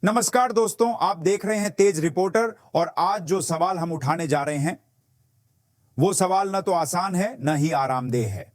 नमस्कार दोस्तों, आप देख रहे हैं तेज रिपोर्टर। और आज जो सवाल हम उठाने जा रहे हैं वो सवाल न तो आसान है न ही आरामदेह है।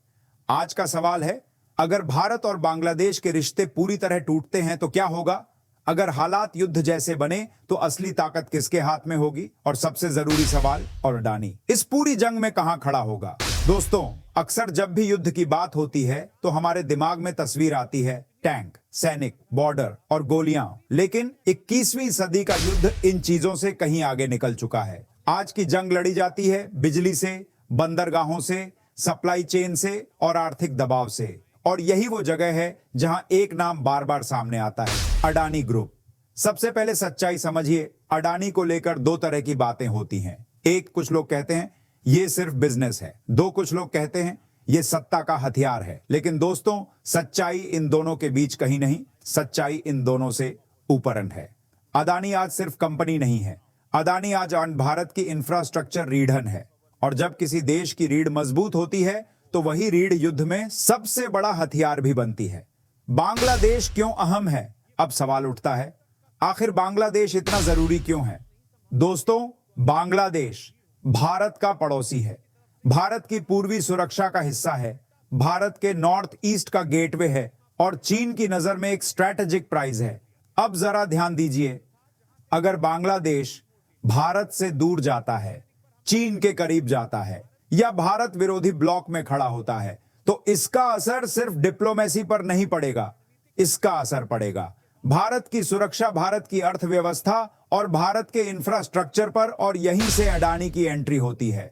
आज का सवाल है, अगर भारत और बांग्लादेश के रिश्ते पूरी तरह टूटते हैं तो क्या होगा? अगर हालात युद्ध जैसे बने तो असली ताकत किसके हाथ में होगी? और सबसे जरूरी सवाल, और अडानी इस पूरी जंग में कहां खड़ा होगा? दोस्तों, अक्सर जब भी युद्ध की बात होती है तो हमारे दिमाग में तस्वीर आती है टैंक, सैनिक, बॉर्डर और गोलियां। लेकिन 21वीं सदी का युद्ध इन चीजों से कहीं आगे निकल चुका है। आज की जंग लड़ी जाती है बिजली से, बंदरगाहों से, सप्लाई चेन से और आर्थिक दबाव से। और यही वो जगह है जहां एक नाम बार बार सामने आता है, अडानी ग्रुप। सबसे पहले सच्चाई समझिए, अडानी को लेकर दो तरह की बातें होती हैं। एक, कुछ लोग कहते हैं ये सिर्फ बिजनेस है। दो, कुछ लोग कहते हैं ये सत्ता का हथियार है। लेकिन दोस्तों, सच्चाई इन दोनों के बीच कहीं नहीं, सच्चाई इन दोनों से ऊपरन है। अडानी आज सिर्फ कंपनी नहीं है, अडानी आज भारत की इंफ्रास्ट्रक्चर रीढ़ है। और जब किसी देश की रीढ़ मजबूत होती है तो वही रीढ़ युद्ध में सबसे बड़ा हथियार भी बनती है। बांग्लादेश क्यों अहम है? अब सवाल उठता है, आखिर बांग्लादेश इतना जरूरी क्यों है? दोस्तों, बांग्लादेश भारत का पड़ोसी है, भारत की पूर्वी सुरक्षा का हिस्सा है, भारत के नॉर्थ ईस्ट का गेटवे है और चीन की नजर में एक स्ट्रैटेजिक प्राइज है। अब जरा ध्यान दीजिए, अगर बांग्लादेश भारत से दूर जाता है, चीन के करीब जाता है या भारत विरोधी ब्लॉक में खड़ा होता है तो इसका असर सिर्फ डिप्लोमेसी पर नहीं पड़ेगा, इसका असर पड़ेगा भारत की सुरक्षा, भारत की अर्थव्यवस्था और भारत के इंफ्रास्ट्रक्चर पर। और यहीं से अडानी की एंट्री होती है।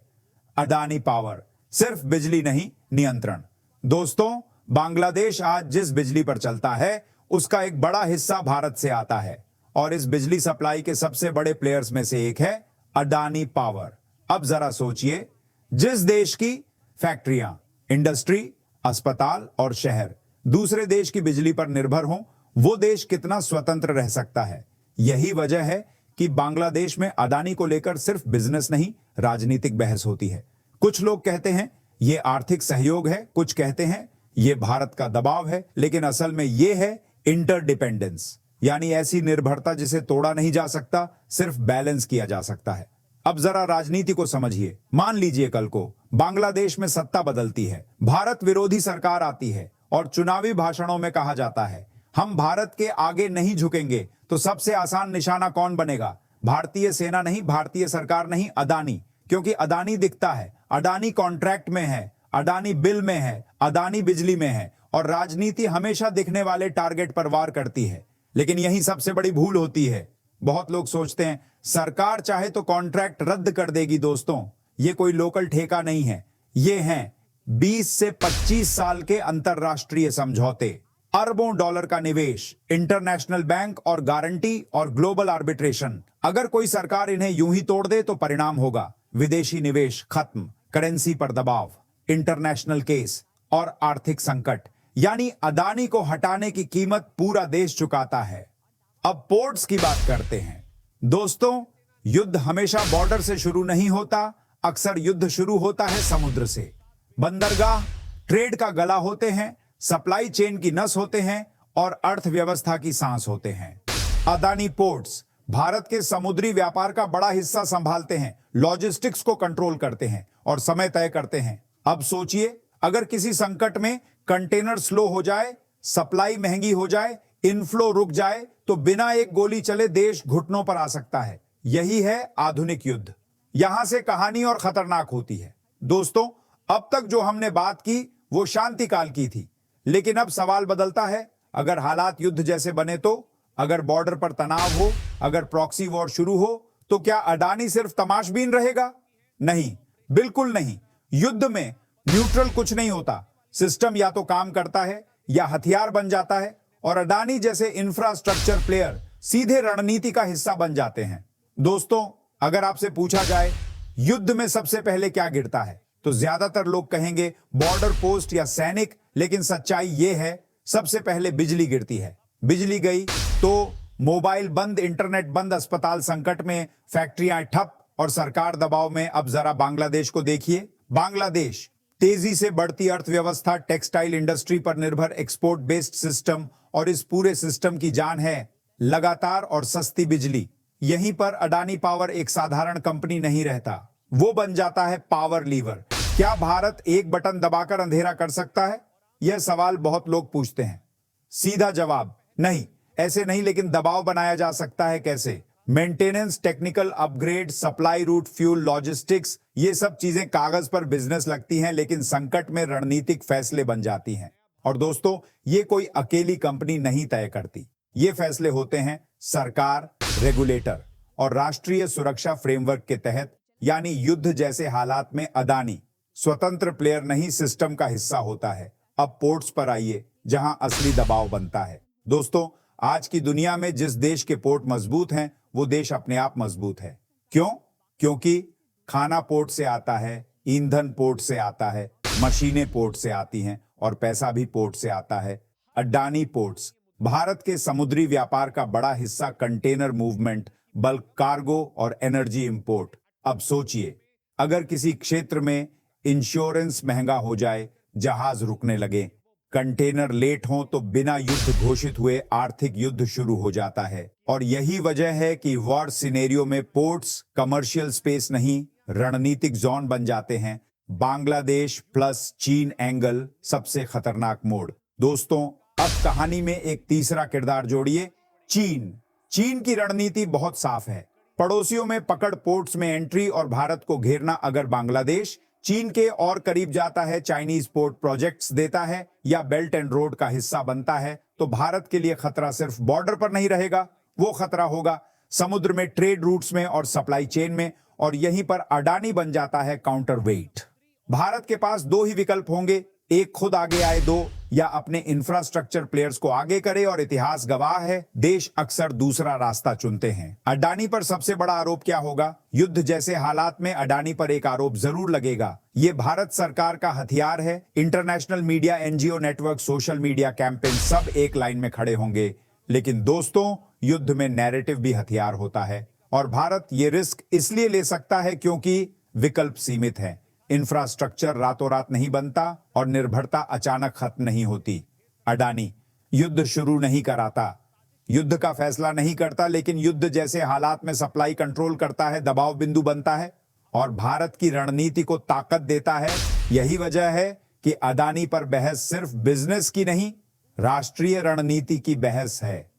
अडानी पावर, सिर्फ बिजली नहीं, नियंत्रण। दोस्तों, बांग्लादेश आज जिस बिजली पर चलता है उसका एक बड़ा हिस्सा भारत से आता है और इस बिजली सप्लाई के सबसे बड़े प्लेयर्स में से एक है अडानी पावर। अब जरा सोचिए, जिस देश की फैक्ट्रियां, इंडस्ट्री, अस्पताल और शहर दूसरे देश की बिजली पर निर्भर हों, वो देश कितना स्वतंत्र रह सकता है? यही वजह है कि बांग्लादेश में अडानी को लेकर सिर्फ बिजनेस नहीं, राजनीतिक बहस होती है। कुछ लोग कहते हैं ये आर्थिक सहयोग है, कुछ कहते हैं ये भारत का दबाव है, लेकिन असल में ये है इंटरडिपेंडेंस, यानी ऐसी निर्भरता जिसे तोड़ा नहीं जा सकता, सिर्फ बैलेंस किया जा सकता है। अब जरा राजनीति को समझिए। मान लीजिए कल को बांग्लादेश में सत्ता बदलती है, भारत विरोधी सरकार आती है और चुनावी भाषणों में कहा जाता है हम भारत के आगे नहीं झुकेंगे, तो सबसे आसान निशाना कौन बनेगा? भारतीय सेना नहीं, भारतीय सरकार नहीं, अडानी। क्योंकि अडानी दिखता है, अडानी कॉन्ट्रैक्ट में है, अडानी बिल में है, अडानी बिजली में है। और राजनीति हमेशा दिखने वाले टारगेट पर वार करती है। लेकिन यही सबसे बड़ी भूल होती है। बहुत लोग सोचते हैं सरकार चाहे तो कॉन्ट्रैक्ट रद्द कर देगी। दोस्तों, ये कोई लोकल ठेका नहीं है, ये हैं 20 से 25 साल के अंतरराष्ट्रीय समझौते, अरबों डॉलर का निवेश, इंटरनेशनल बैंक और गारंटी और ग्लोबल आर्बिट्रेशन। अगर कोई सरकार इन्हें यूं ही तोड़ दे तो परिणाम होगा विदेशी निवेश खत्म, करेंसी पर दबाव, इंटरनेशनल केस और आर्थिक संकट। यानी अडानी को हटाने की कीमत पूरा देश चुकाता है। अब पोर्ट्स की बात करते हैं। दोस्तों, युद्ध हमेशा बॉर्डर से शुरू नहीं होता, अक्सर युद्ध शुरू होता है समुद्र से। बंदरगाह ट्रेड का गला होते हैं, सप्लाई चेन की नस होते हैं और अर्थव्यवस्था की सांस होते हैं। अडानी पोर्ट्स भारत के समुद्री व्यापार का बड़ा हिस्सा संभालते हैं, लॉजिस्टिक्स को कंट्रोल करते हैं और समय तय करते हैं। अब सोचिए, अगर किसी संकट में कंटेनर स्लो हो जाए, सप्लाई महंगी हो जाए, इनफ्लो रुक जाए, तो बिना एक गोली चले देश घुटनों पर आ सकता है। यही है आधुनिक युद्ध। यहां से कहानी और खतरनाक होती है। दोस्तों, अब तक जो हमने बात की वो शांति काल की थी, लेकिन अब सवाल बदलता है, अगर हालात युद्ध जैसे बने तो? अगर बॉर्डर पर तनाव हो, अगर प्रॉक्सी वॉर शुरू हो, तो क्या अडानी सिर्फ तमाशबीन रहेगा? नहीं, बिल्कुल नहीं। युद्ध में न्यूट्रल कुछ नहीं होता। सिस्टम या तो काम करता है या हथियार बन जाता है, और अडानी जैसे इंफ्रास्ट्रक्चर प्लेयर सीधे रणनीति का हिस्सा बन जाते हैं। दोस्तों, अगर आपसे पूछा जाए युद्ध में सबसे पहले क्या गिरता है, तो ज्यादातर लोग कहेंगे बॉर्डर पोस्ट या सैनिक। लेकिन सच्चाई यह है, सबसे पहले बिजली गिरती है। बिजली गई तो मोबाइल बंद, इंटरनेट बंद, अस्पताल संकट में, फैक्ट्रियां ठप और सरकार दबाव में। अब जरा बांग्लादेश को देखिए। बांग्लादेश तेजी से बढ़ती अर्थव्यवस्था, टेक्सटाइल इंडस्ट्री पर निर्भर एक्सपोर्ट बेस्ड सिस्टम, और इस पूरे सिस्टम की जान है लगातार और सस्ती बिजली। यहीं पर अडानी पावर एक साधारण कंपनी नहीं रहता, वो बन जाता है पावर लीवर। क्या भारत एक बटन दबाकर अंधेरा कर सकता है? यह सवाल बहुत लोग पूछते हैं। सीधा जवाब नहीं, ऐसे नहीं, लेकिन दबाव बनाया जा सकता है। कैसे? Maintenance, technical upgrade, supply root, fuel, logistics, ये सब चीजें कागज पर बिजनेस लगती हैं, लेकिन संकट में रणनीतिक फैसले बन जाती हैं। और दोस्तों, ये कोई अकेली कंपनी नहीं तय करती, ये फैसले होते हैं सरकार, रेगुलेटर और राष्ट्रीय सुरक्षा फ्रेमवर्क के तहत। यानी युद्ध जैसे हालात में अडानी स्वतंत्र प्लेयर नहीं, सिस्टम का हिस्सा होता है। अब पोर्ट्स पर आइए, जहां असली दबाव बनता है। दोस्तों, आज की दुनिया में जिस देश के पोर्ट मजबूत हैं, वो देश अपने आप मजबूत है। क्यों? क्योंकि खाना पोर्ट से आता है, ईंधन पोर्ट से आता है, मशीनें पोर्ट से आती हैं और पैसा भी पोर्ट से आता है। अडानी पोर्ट्स भारत के समुद्री व्यापार का बड़ा हिस्सा, कंटेनर मूवमेंट, बल्क कार्गो और एनर्जी इंपोर्ट। अब सोचिए, अगर किसी क्षेत्र में इंश्योरेंस महंगा हो जाए, जहाज रुकने लगे, कंटेनर लेट हो, तो बिना युद्ध घोषित हुए आर्थिक युद्ध शुरू हो जाता है। और यही वजह है कि वॉर सिनेरियो में पोर्ट्स कमर्शियल स्पेस नहीं, रणनीतिक जोन बन जाते हैं। बांग्लादेश प्लस चीन एंगल सबसे खतरनाक मोड़। दोस्तों, अब कहानी में एक तीसरा किरदार जोड़िए, चीन। चीन की रणनीति बहुत साफ है, पड़ोसियों में पकड़, पोर्ट्स में एंट्री और भारत को घेरना। अगर बांग्लादेश चीन के और करीब जाता है, चाइनीज पोर्ट प्रोजेक्ट्स देता है या बेल्ट एंड रोड का हिस्सा बनता है, तो भारत के लिए खतरा सिर्फ बॉर्डर पर नहीं रहेगा, वो खतरा होगा समुद्र में, ट्रेड रूट्स में और सप्लाई चेन में। और यहीं पर अडानी बन जाता है काउंटर वेट। भारत के पास दो ही विकल्प होंगे, एक खुद आगे आए, दो या अपने इंफ्रास्ट्रक्चर प्लेयर्स को आगे करे। और इतिहास गवाह है, देश अक्सर दूसरा रास्ता चुनते हैं। अडानी पर सबसे बड़ा आरोप क्या होगा? युद्ध जैसे हालात में अडानी पर एक आरोप जरूर लगेगा, ये भारत सरकार का हथियार है। International media, NGO network, social media campaign सब एक लाइन में खड़े होंगे। लेकिन दोस्तों, युद्ध में नैरेटिव भी हथियार होता है और भारत ये रिस्क इसलिए ले सकता है क्योंकि विकल्प सीमित है। इंफ्रास्ट्रक्चर रातों रात नहीं बनता और निर्भरता अचानक खत्म नहीं होती। अडानी युद्ध शुरू नहीं कराता, युद्ध का फैसला नहीं करता, लेकिन युद्ध जैसे हालात में सप्लाई कंट्रोल करता है, दबाव बिंदु बनता है और भारत की रणनीति को ताकत देता है। यही वजह है कि अडानी पर बहस सिर्फ बिजनेस की नहीं, राष्ट्रीय रणनीति की बहस है।